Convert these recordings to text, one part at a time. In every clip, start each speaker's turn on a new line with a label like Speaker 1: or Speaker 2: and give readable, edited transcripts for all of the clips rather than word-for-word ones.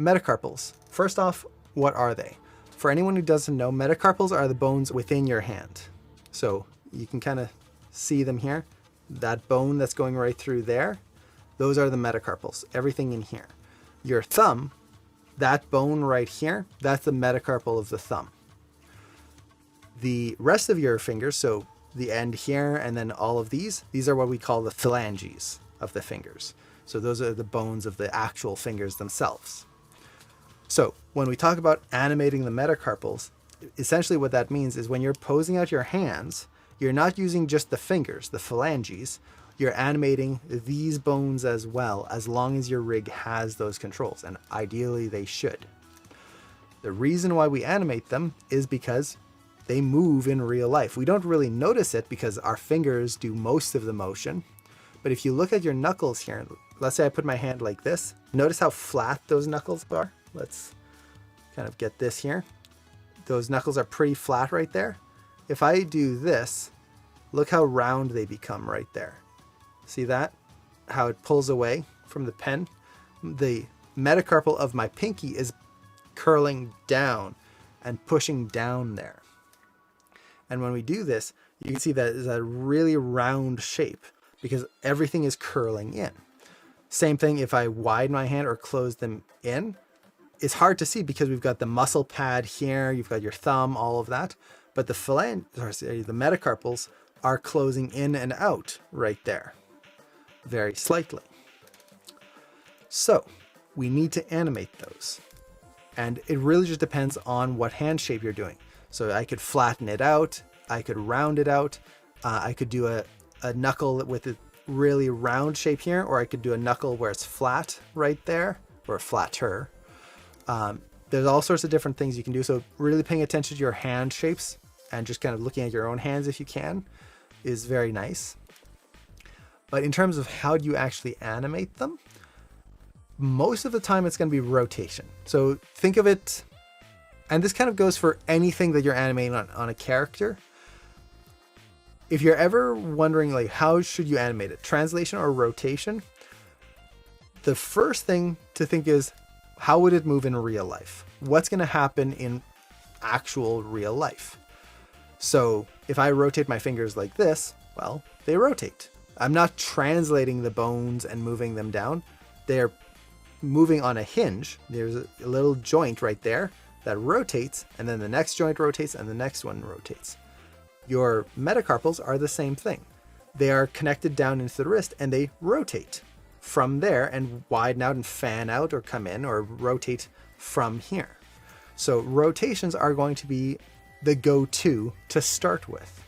Speaker 1: metacarpals. First off, what are they? For anyone who doesn't know, metacarpals are the bones within your hand. So you can kind of see them here. That bone that's going right through there, those are the metacarpals, everything in here. Your thumb, that bone right here, that's the metacarpal of the thumb. The rest of your fingers, so the end here and then all of these are what we call the phalanges of the fingers. So those are the bones of the actual fingers themselves. So when we talk about animating the metacarpals, essentially what that means is when you're posing out your hands, you're not using just the fingers, the phalanges, you're animating these bones as well, as long as your rig has those controls, and ideally they should. The reason why we animate them is because they move in real life. We don't really notice it because our fingers do most of the motion. But if you look at your knuckles here, let's say I put my hand like this, notice how flat those knuckles are? Let's kind of get this here. Those knuckles are pretty flat right there. If I do this, look how round they become right there. See that? How it pulls away from the pen? The metacarpal of my pinky is curling down and pushing down there. And when we do this, you can see that it's a really round shape because everything is curling in. Same thing if I widen my hand or close them in. It's hard to see because we've got the muscle pad here, you've got your thumb, all of that. But the metacarpals are closing in and out right there, very slightly. So we need to animate those. And it really just depends on what hand shape you're doing. So I could flatten it out, I could round it out, I could do a knuckle with a really round shape here, or I could do a knuckle where it's flat right there, or flatter. There's all sorts of different things you can do. So really paying attention to your hand shapes and just kind of looking at your own hands if you can is very nice. But in terms of how do you actually animate them, most of the time it's going to be rotation. So think of it, and this kind of goes for anything that you're animating on a character. If you're ever wondering like how should you animate it, translation or rotation, the first thing to think is how would it move in real life? What's going to happen in actual real life? So if I rotate my fingers like this, well, they rotate. I'm not translating the bones and moving them down. They're moving on a hinge. There's a little joint right there that rotates, and then the next joint rotates and the next one rotates. Your metacarpals are the same thing. They are connected down into the wrist and they rotate from there and widen out and fan out or come in or rotate from here. So rotations are going to be the go-to to start with.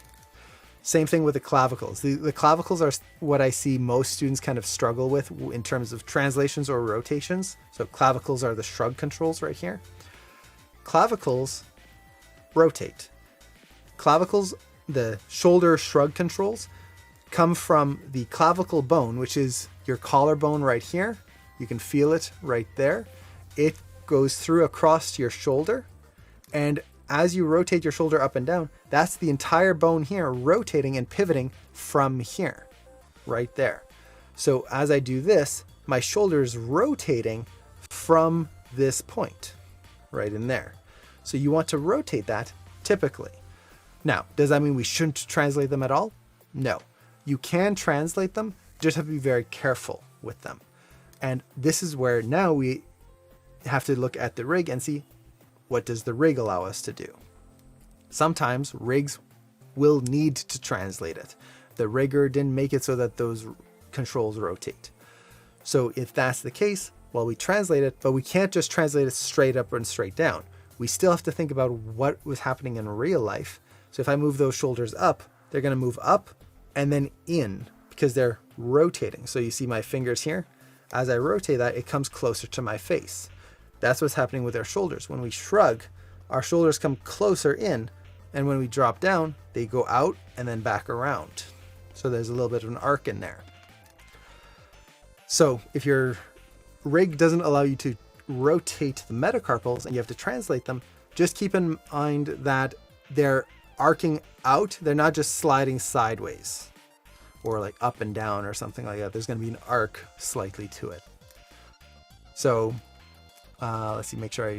Speaker 1: Same thing with the clavicles. The clavicles are what I see most students kind of struggle with in terms of translations or rotations. So clavicles are the shrug controls right here. Clavicles rotate. Clavicles, the shoulder shrug controls, come from the clavicle bone, which is your collarbone right here. You can feel it right there. It goes through across your shoulder, and as you rotate your shoulder up and down, that's the entire bone here rotating and pivoting from here, right there. So as I do this, my shoulder is rotating from this point, right in there. So you want to rotate that typically. Now, does that mean we shouldn't translate them at all? No. You can translate them, just have to be very careful with them. And this is where now we have to look at the rig and see what does the rig allow us to do. Sometimes rigs will need to translate it. The rigger didn't make it so that those controls rotate. So if that's the case, well, we translate it, but we can't just translate it straight up and straight down. We still have to think about what was happening in real life. So if I move those shoulders up, they're going to move up and then in because they're rotating. So you see my fingers here. As I rotate that, it comes closer to my face. That's what's happening with our shoulders. When we shrug, our shoulders come closer in, and when we drop down, they go out and then back around. So there's a little bit of an arc in there. So if your rig doesn't allow you to rotate the metacarpals and you have to translate them, just keep in mind that they're arcing out. They're not just sliding sideways or like up and down or something like that. There's going to be an arc slightly to it. So Let's see, make sure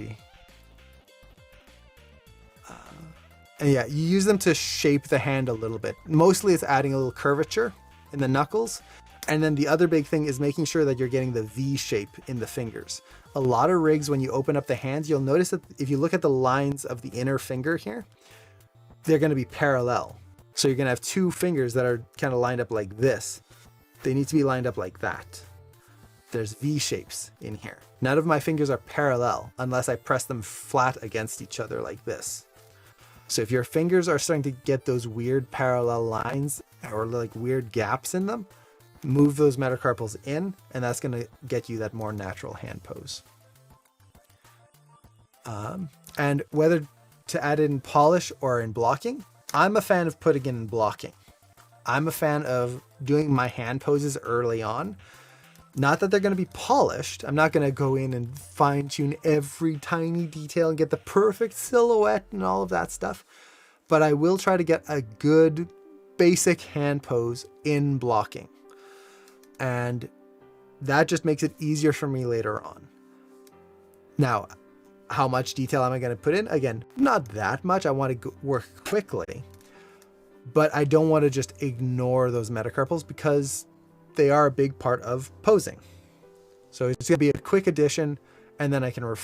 Speaker 1: and yeah, you use them to shape the hand a little bit. Mostly it's adding a little curvature in the knuckles. And then the other big thing is making sure that you're getting the V shape in the fingers. A lot of rigs, when you open up the hands, you'll notice that if you look at the lines of the inner finger here, they're going to be parallel. So you're going to have two fingers that are kind of lined up like this. They need to be lined up like that. There's V shapes in here. None of my fingers are parallel unless I press them flat against each other like this. So if your fingers are starting to get those weird parallel lines or like weird gaps in them, move those metacarpals in, and that's going to get you that more natural hand pose. And whether to add it in polish or in blocking, I'm a fan of putting it in blocking. I'm a fan of doing my hand poses early on. Not that they're going to be polished. I'm not going to go in and fine tune every tiny detail and get the perfect silhouette and all of that stuff. But I will try to get a good basic hand pose in blocking. And that just makes it easier for me later on. Now, how much detail am I going to put in? Again, not that much. I want to work quickly, but I don't want to just ignore those metacarpals because they are a big part of posing. So it's going to be a quick addition, and then I can